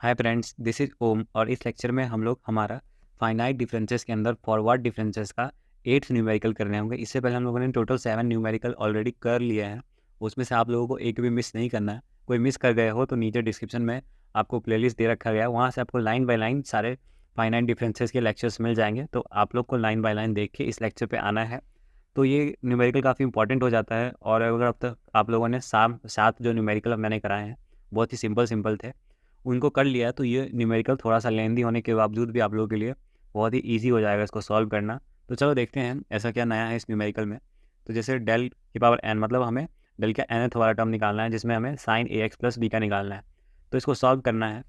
Hi friends, this is ओम और इस lecture में हम लोग हमारा फाइनाइट डिफरेंसेस के अंदर फॉरवर्ड डिफरेंसेस का 8th न्यूमेरिकल करने होंगे। इससे पहले हम लोगों ने टोटल 7 न्यूमेरिकल ऑलरेडी कर लिया है। उसमें से आप लोगों को एक भी मिस नहीं करना है। कोई मिस कर गए हो तो नीचे डिस्क्रिप्शन में आपको प्लेलिस्ट दे रखा गया है, वहाँ से आपको लाइन बाय लाइन सारे फाइनाइट डिफरेंसेस के लेक्चर्स मिल जाएंगे। तो आप लोग को लाइन बाय लाइन देख के इस लेक्चर पर आना है। तो ये न्यूमेरिकल काफ़ी इंपॉर्टेंट हो जाता है। और अगर अब तक आप लोगों ने सात जो न्यूमेरिकल मैंने कराए हैं बहुत ही सिंपल थे, उनको कर लिया है, तो ये न्यूमेरिकल थोड़ा सा लेंदी होने के बावजूद भी आप लोगों के लिए बहुत ही ईजी हो जाएगा इसको सॉल्व करना। तो चलो देखते हैं ऐसा क्या नया है इस न्यूमेरिकल में। तो जैसे डेल की पावर एन, मतलब हमें डेल का nth वाला टर्म निकालना है जिसमें हमें साइन ए एक्स प्लस बी का निकालना है। तो इसको सॉल्व करना है।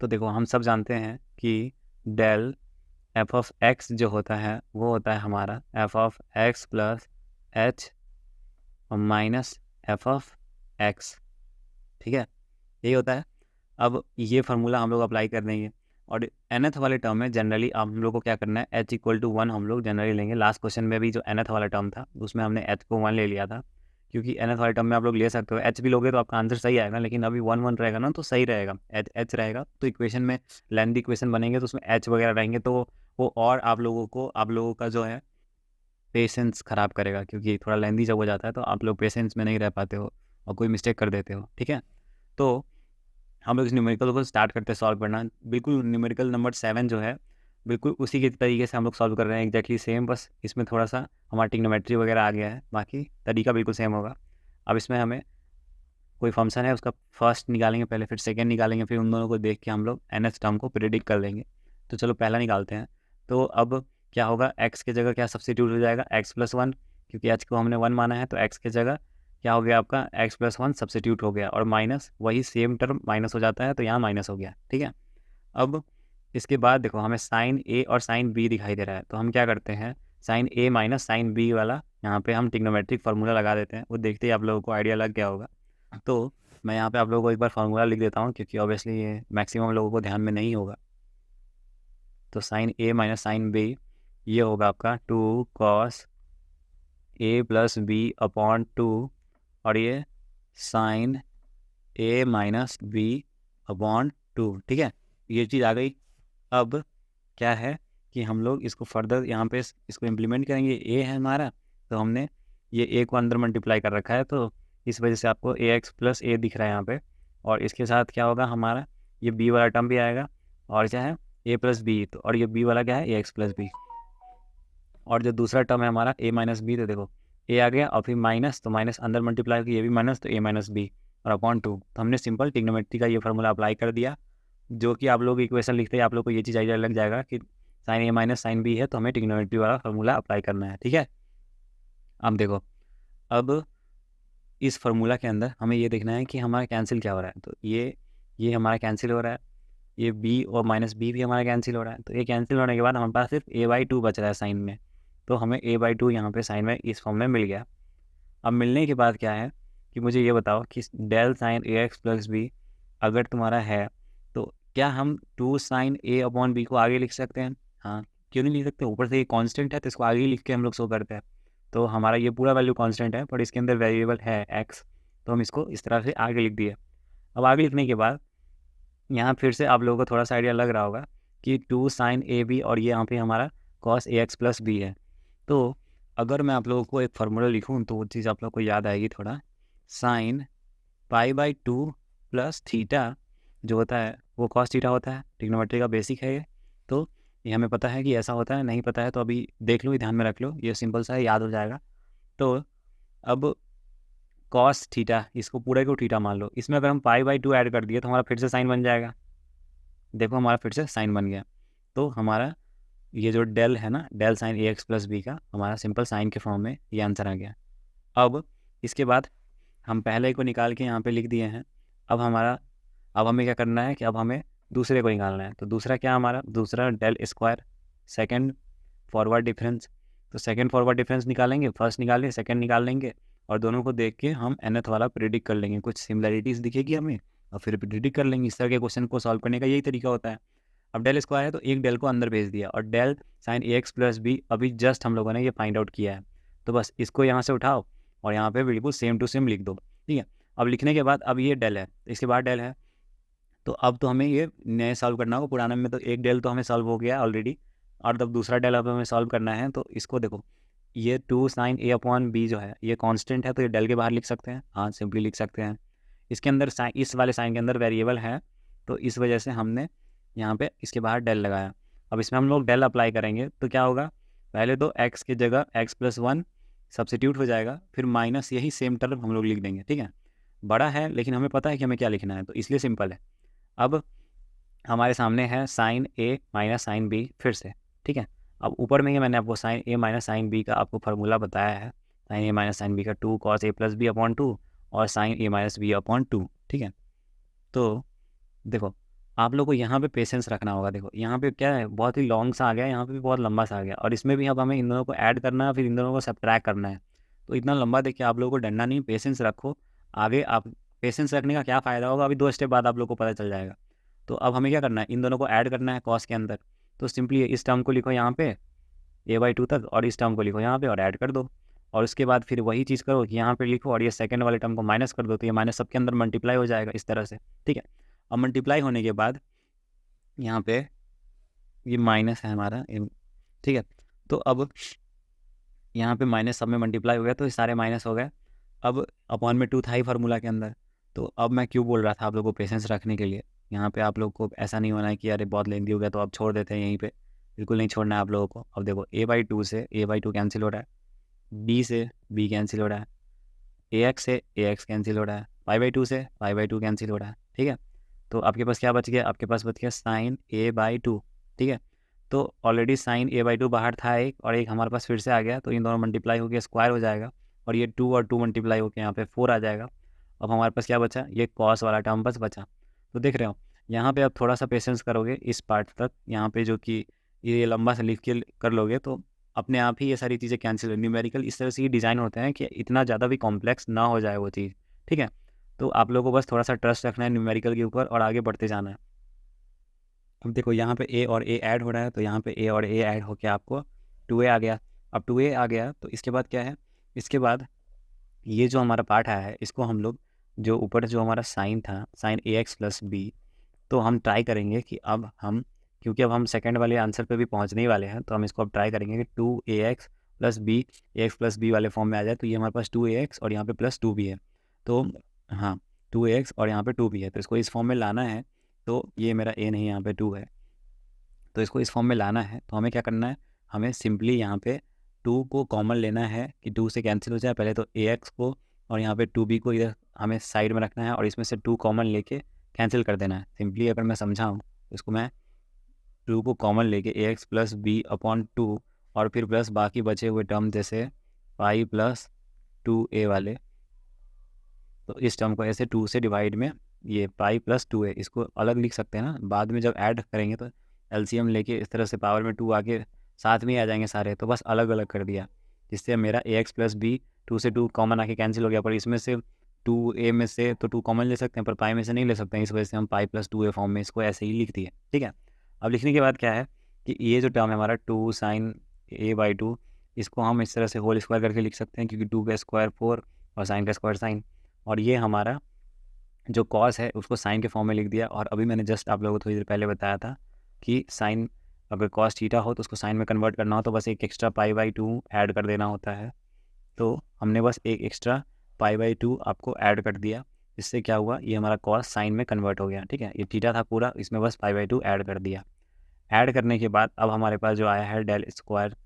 तो देखो, हम सब जानते हैं कि डेल एफ ऑफ एक्स जो होता है वो होता है हमारा F of x plus H minus F of x. ठीक है, यही होता है। अब ये फार्मूला हम लोग अप्लाई कर देंगे और nth वाले टर्म में जनरली हम लोग को क्या करना है, h इक्वल टू 1 हम लोग जनरली लेंगे। लास्ट क्वेश्चन में भी जो nth वाला टर्म था उसमें हमने h को 1 ले लिया था, क्योंकि nth वाले टर्म में आप लोग ले सकते हो h भी लोगे तो आपका आंसर सही आएगा, लेकिन अभी 1 1 रहेगा ना तो सही रहेगा, h रहेगा। तो इक्वेशन में लेंथी इक्वेशन बनेंगे तो उसमें h वगैरह रहेंगे, तो वो और आप लोगों का जो है पेशेंस ख़राब करेगा, क्योंकि थोड़ा लेंथी जब हो जाता है तो आप लोग पेशेंस में नहीं रह पाते हो और कोई मिस्टेक कर देते हो। ठीक है, तो हम लोग इस न्यूमेरिकल को स्टार्ट करते हैं सॉल्व करना। बिल्कुल न्यूमेरिकल नंबर 7 जो है बिल्कुल उसी के तरीके से हम लोग सॉल्व कर रहे हैं, एग्जैक्टली सेम। बस इसमें थोड़ा सा हमारा ट्रिग्नोमेट्री वगैरह आ गया है, बाकी तरीका बिल्कुल सेम होगा। अब इसमें हमें कोई फंक्शन है उसका फर्स्ट निकालेंगे पहले, फिर सेकेंड निकालेंगे, फिर उन दोनों को देख के हम लोग nth टर्म को प्रेडिक्ट कर लेंगे। तो चलो पहला निकालते हैं। तो अब क्या होगा, x की जगह क्या सब्स्टिट्यूट हो जाएगा, x प्लस 1, क्योंकि h को हमने 1 माना है तो x की जगह क्या हो गया आपका x प्लस 1 सब्स्टिट्यूट हो गया, और माइनस वही सेम टर्म माइनस हो जाता है तो यहाँ माइनस हो गया। ठीक है, अब इसके बाद देखो हमें साइन ए और साइन बी दिखाई दे रहा है, तो हम क्या करते हैं, sign A minus sine B वाला यहाँ पे हम ट्रिग्नोमेट्रिक फार्मूला लगा देते हैं। वो देखते ही आप लोगों को आइडिया लग गया होगा। तो मैं यहाँ पे आप लोगों को एक बार फार्मूला लिख देता हूँ, क्योंकि ऑब्वियसली ये मैक्सिमम लोगों को ध्यान में नहीं होगा। तो sign A minus sine B ये होगा आपका 2 cos A plus B upon 2, और ये sign A minus B upon 2। ठीक है, ये चीज़ आ गई। अब क्या है कि हम लोग इसको फर्दर यहाँ पे इसको इम्प्लीमेंट करेंगे। ए है हमारा, तो हमने ये ए को अंदर मल्टीप्लाई कर रखा है, तो इस वजह से आपको ए एक्स प्लस ए दिख रहा है यहाँ पे। और इसके साथ क्या होगा हमारा, ये बी वाला टर्म भी आएगा, और क्या है ए प्लस बी, तो और ये बी वाला क्या है ए एक्स प्लस बी। और जो दूसरा टर्म है हमारा ए माइनस बी, तो देखो ए आ गया और फिर माइनस, तो माइनस अंदर मल्टीप्लाई होगी, ये भी माइनस, तो ए माइनस बी और अपॉन 2। तो हमने सिंपल ट्रिग्नोमेट्री का ये फार्मूला अप्लाई कर दिया, जो कि आप लोग इक्वेशन लिखते हैं आप लोग को ये चीज़ आइडिया लग जाएगा कि sign A minus sine B है तो हमें ट्रिग्नोमेट्री वाला फार्मूला अप्लाई करना है। ठीक है, अब देखो, अब इस फार्मूला के अंदर हमें ये देखना है कि हमारा कैंसिल क्या हो रहा है। तो ये हमारा कैंसिल हो रहा है, ये बी और माइनस बी भी हमारा कैंसिल हो रहा है। तो ये कैंसिल होने के बाद हमारे पास सिर्फ a/2 बच रहा है साइन में, तो हमें a/2 यहाँ पे साइन में इस फॉर्म में मिल गया। अब मिलने के बाद क्या है कि मुझे ये बताओ कि डेल साइन ए एक्स प्लस बी अगर तुम्हारा है, तो क्या हम 2 साइन ए अपॉन बी को आगे लिख सकते हैं? हाँ, क्यों नहीं लिख सकते, ऊपर से ये कांस्टेंट है तो इसको आगे लिख के हम लोग शो करते हैं। तो हमारा ये पूरा वैल्यू कांस्टेंट है, पर इसके अंदर वेरिएबल है एक्स, तो हम इसको इस तरह से आगे लिख दिए। अब आगे लिखने के बाद यहाँ फिर से आप लोगों को थोड़ा सा आइडिया लग रहा होगा कि 2 साइन ए बी और ये यहाँ पे हमारा cos A x plus B है। तो अगर मैं आप लोगों को एक फार्मूला लिखूँ तो वो चीज़ आप लोग को याद आएगी थोड़ा। साइन π/2 प्लस थीटा जो होता है वो कॉस थीटा होता है, ट्रिग्नोमेट्री का बेसिक है ये। तो ये हमें पता है कि ऐसा होता है, नहीं पता है तो अभी देख लो, ध्यान में रख लो, ये सिंपल सा है, याद हो जाएगा। तो अब कॉस थीटा, इसको पूरे को थीटा मान लो, इसमें अगर हम π/2 ऐड कर दिए तो हमारा फिर से साइन बन जाएगा। देखो हमारा फिर से साइन बन गया, तो हमारा ये जो डेल है ना, डेल साइन ए एक्स प्लस बी का हमारा सिंपल साइन के फॉर्म में ये आंसर आ गया। अब इसके बाद हम पहले को निकाल के यहाँ पे लिख दिए हैं। अब हमें क्या करना है कि अब हमें दूसरे को निकालना है। तो दूसरा क्या हमारा, दूसरा del square second forward difference. तो सेकंड फॉरवर्ड डिफरेंस निकालेंगे, फर्स्ट निकालेंगे, सेकंड निकाल लेंगे, और दोनों को देख के हम nth वाला प्रेडिक्ट कर लेंगे। कुछ सिमिलरिटीज़ दिखेगी हमें और फिर प्रेडिक्ट कर लेंगे। इस तरह के क्वेश्चन को सॉल्व करने का यही तरीका होता है। अब डेल स्क्वायर है तो एक डेल को अंदर भेज दिया, और डेल साइन ए एक्स प्लस बी अभी जस्ट हम लोगों ने ये फाइंड आउट किया है, तो बस इसको यहाँ से उठाओ और यहाँ पे बिल्कुल सेम टू सेम लिख दो। ठीक है, अब लिखने के बाद अब ये डेल है, इसके बाद डेल है, तो अब तो हमें ये नए सॉल्व करना होगा। पुराने में तो एक डेल तो हमें सॉल्व हो गया ऑलरेडी, और तब दूसरा डेल अब हमें सॉल्व करना है। तो इसको देखो, ये 2 साइन ए अपॉन बी जो है ये कांस्टेंट है, तो ये डेल के बाहर लिख सकते हैं, हाँ सिंपली लिख सकते हैं। इसके अंदर साइन, इस वाले साइन के अंदर वेरिएबल है, तो इस वजह से हमने यहाँ पे इसके बाहर डेल लगाया। अब इसमें हम लोग डेल अप्लाई करेंगे तो क्या होगा, पहले तो x की जगह x+1 सब्सिट्यूट हो जाएगा, फिर माइनस यही सेम टर्म हम लोग लिख देंगे, ठीक है। बड़ा है लेकिन हमें पता है कि हमें क्या लिखना है, तो इसलिए सिंपल है। अब हमारे सामने है sine A minus sine B फिर से, ठीक है। अब ऊपर में ही मैंने आपको sine A minus sine B का आपको फार्मूला बताया है, sine A minus sine B का 2 cos a plus B upon 2 और sine A minus B upon 2, ठीक है। तो देखो, आप लोग को यहाँ पे पेशेंस रखना होगा। देखो यहाँ पे क्या है, बहुत ही लॉन्ग सा आ गया, यहाँ पे भी बहुत लंबा सा आ गया, और इसमें भी अब हमें इन दोनों को ऐड करना है, फिर इन दोनों को सब्ट्रैक्ट करना है। तो इतना लंबा देखिए, आप लोगों को डरना नहीं, पेशेंस रखो। आगे आप पेशेंस रखने का क्या फ़ायदा होगा, अभी 2 स्टेप बाद आप लोग को पता चल जाएगा। तो अब हमें क्या करना है, इन दोनों को ऐड करना है कॉस के अंदर। तो सिंपली इस टर्म को लिखो यहाँ पे a/2 तक, और इस टर्म को लिखो यहाँ पे और ऐड कर दो। और उसके बाद फिर वही चीज़ करो कि यहाँ पे लिखो और ये सेकंड वाले टर्म को माइनस कर दो, तो ये माइनस सबके अंदर मल्टीप्लाई हो जाएगा इस तरह से, ठीक है। अब मल्टीप्लाई होने के बाद यहाँ पे ये माइनस है हमारा, ठीक है। तो अब यहाँ पे माइनस सब में मल्टीप्लाई हो गया, तो ये सारे माइनस हो गए। अब अपॉन में 2 था ही फार्मूला के अंदर। तो अब मैं क्यों बोल रहा था आप लोगों को पेशेंस रखने के लिए, यहाँ पे आप लोग को ऐसा नहीं होना है कि अरे बहुत लेंदी हो गया तो अब छोड़ देते हैं यहीं पे, बिल्कुल नहीं छोड़ना है आप लोगों को। अब देखो a/2 से a/2 कैंसिल हो रहा है, b से b कैंसिल हो रहा है, ax से ax कैंसिल हो रहा है, y/2 से y/2 कैंसिल हो रहा है, ठीक है। तो आपके पास क्या बच गया, आपके पास बच गया साइन a/2, ठीक है। तो ऑलरेडी साइन a/2 बाहर था एक, और एक हमारे पास फिर से आ गया, तो इन दोनों मल्टीप्लाई होकर स्क्वायर हो जाएगा, और ये 2 और 2 मल्टीप्लाई होकर यहाँ पे 4 आ जाएगा। अब हमारे पास क्या बचा, ये कॉस वाला टर्म बस बचा। तो देख रहे हो यहाँ पे, अब थोड़ा सा पेशेंस करोगे इस पार्ट तक, यहाँ पे जो कि ये लंबा सा लिख के कर लोगे, तो अपने आप ही ये सारी चीज़ें कैंसिल हो। न्यूमेरिकल इस तरह से ही डिज़ाइन होते हैं कि इतना ज़्यादा भी कॉम्प्लेक्स ना हो जाए वो चीज़, ठीक है। तो आप लोगों को बस थोड़ा सा ट्रस्ट रखना है न्यूमेरिकल के ऊपर और आगे बढ़ते जाना है। अब देखो यहाँ पे ए और ए ऐड हो रहा है, तो यहाँ पे ए और ए ऐड होके आपको 2a आ गया। अब 2a आ गया तो इसके बाद क्या है, इसके बाद ये जो हमारा पार्ट आया है इसको हम लोग, जो ऊपर जो हमारा साइन था साइन ax प्लस बी, तो हम ट्राई करेंगे कि अब हम, क्योंकि अब हम सेकंड वाले आंसर पे भी पहुंचने ही वाले हैं, तो हम इसको अब ट्राई करेंगे कि 2ax plus B, ax plus B वाले फॉर्म में आ जाए। तो ये हमारे पास 2ax और यहाँ पे प्लस 2b है, तो हाँ 2ax और यहाँ पे 2b है, तो इसको इस फॉर्म में लाना है। तो ये मेरा a नहीं, यहाँ पे 2 है, तो इसको इस फॉर्म में लाना है। तो हमें क्या करना है, हमें सिंपली यहाँ पे 2 को कॉमन लेना है कि 2 से कैंसिल हो जाए। पहले तो ax को और यहाँ पे 2b को इधर हमें साइड में रखना है, और इसमें से 2 कॉमन लेके कैंसिल कर देना है। सिंपली अगर मैं समझाऊँ तो इसको मैं 2 को कॉमन लेके ax प्लस बी अपॉन 2, और फिर प्लस बाकी बचे हुए टर्म जैसे पाई प्लस 2a वाले, तो इस टर्म को ऐसे 2 से डिवाइड में ये पाई प्लस 2a, इसको अलग लिख सकते हैं ना, बाद में जब ऐड करेंगे तो एलसीएम लेके इस तरह से पावर में 2 आके साथ में ही आ जाएंगे सारे, तो बस अलग अलग कर दिया, जिससे मेरा ax प्लस बी 2 से 2 कॉमन आके कैंसिल हो गया। पर इसमें से 2a में से तो 2 कॉमन ले सकते हैं, पर पाई में से नहीं ले सकते हैं, इस वजह से हम पाई प्लस 2a फॉर्म में इसको ऐसे ही लिख दिए, ठीक है। अब लिखने के बाद क्या है कि ये जो टर्म है हमारा 2 साइन a/2, इसको हम इस तरह से होल स्क्वायर करके लिख सकते हैं, क्योंकि 2 का स्क्वायर 4 और साइन का स्क्वायर साइन, और ये हमारा जो कॉस है उसको साइन के फॉर्म में लिख दिया। और अभी मैंने जस्ट आप लोगों को थोड़ी देर पहले बताया था कि साइन, अगर कॉस थीटा हो तो उसको साइन में कन्वर्ट करना हो तो बस एक एक्स्ट्रा पाई/2 ऐड कर देना होता है। तो हमने बस एक एक्स्ट्रा पाई/2 आपको ऐड कर दिया, इससे क्या हुआ, ये हमारा कॉस साइन में कन्वर्ट हो गया, ठीक है। ये थीटा था पूरा, इसमें बस पाई/2 ऐड कर दिया। ऐड करने के बाद अब हमारे पास जो आया है del square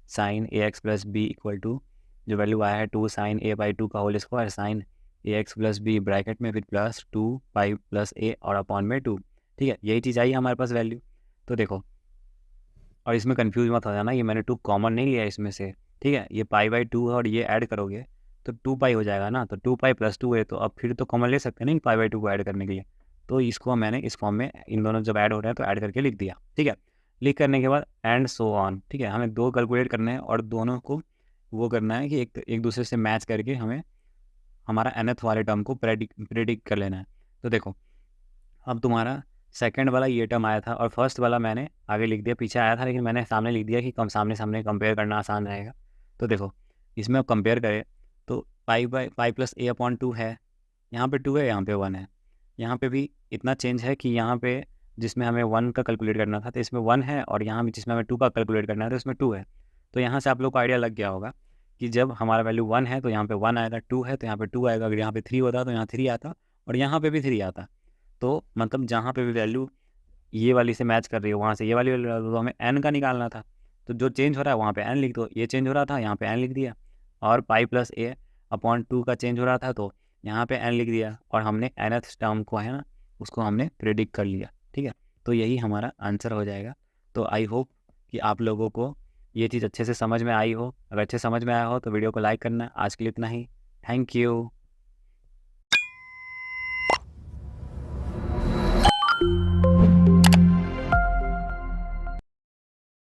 sine ax plus B equal to, जो वैल्यू आया है 2 साइन a/2 का whole square sine ax plus B bracket में फिर प्लस 2 पाई प्लस a और अपॉन में 2, ठीक है। यही चीज़ आई हमारे पास वैल्यू। तो देखो, और इसमें कंफ्यूज मत हो जाना, ये मैंने 2 कॉमन नहीं लिया इसमें से, ठीक है। ये पाई/2 है और ये ऐड करोगे तो 2 पाई हो जाएगा ना, तो 2 पाई प्लस 2 है, तो अब फिर तो कॉमन ले सकते हैं ना पाई/2 को ऐड करने के लिए। तो इसको मैंने इस फॉर्म में, इन दोनों जब ऐड हो रहे हैं तो ऐड करके लिख दिया, ठीक है। लिख करने के बाद एंड सो ऑन, ठीक है। हमें 2 कैलकुलेट करने हैं और दोनों को वो करना है कि एक दूसरे से मैच करके हमें हमारा nth वाले टर्म को प्रेडिक्ट कर लेना है। तो देखो, अब तुम्हारा सेकंड वाला ये टर्म आया था और फर्स्ट वाला मैंने आगे लिख दिया, पीछे आया था लेकिन मैंने सामने लिख दिया कि कम सामने सामने कंपेयर करना आसान रहेगा। तो देखो, इसमें अब कंपेयर करें तो पाई प्लस a अपॉन 2 है, यहाँ पे 2 है, यहाँ पे 1 है। यहाँ पे भी इतना चेंज है कि यहाँ पे जिसमें हमें 1 का कैलकुलेट करना था तो इसमें 1 है, और यहाँ भी जिसमें हमें 2 का कैलकुलेट करना है तो इसमें 2 है। तो यहाँ से आप लोग को आइडिया लग गया होगा कि जब हमारा वैल्यू 1 है तो यहाँ पे 1 आएगा, 2 है तो यहाँ पे 2 आएगा, अगर यहाँ पे 3 होता तो यहाँ 3 आता, और यहाँ पे भी 3 आता। तो मतलब जहाँ पे भी वैल्यू ये वाली से मैच कर रही है वहाँ से ये वाली वैल्यू तो हमें n का निकालना था। तो जो चेंज हो रहा है वहाँ पे n लिख दो, ये चेंज हो रहा था यहाँ पे n लिख दिया, और पाई प्लस ए अपॉन 2 का चेंज हो रहा था तो यहाँ पे n लिख दिया, और हमने nth टर्म को है ना उसको हमने प्रेडिक्ट कर लिया। ठीक है, तो यही हमारा आंसर हो जाएगा। तो आई होप कि आप लोगों को ये चीज़ अच्छे से समझ में आई हो। अगर अच्छे समझ में आया हो तो वीडियो को लाइक करना। आज के लिए इतना ही। Thank you.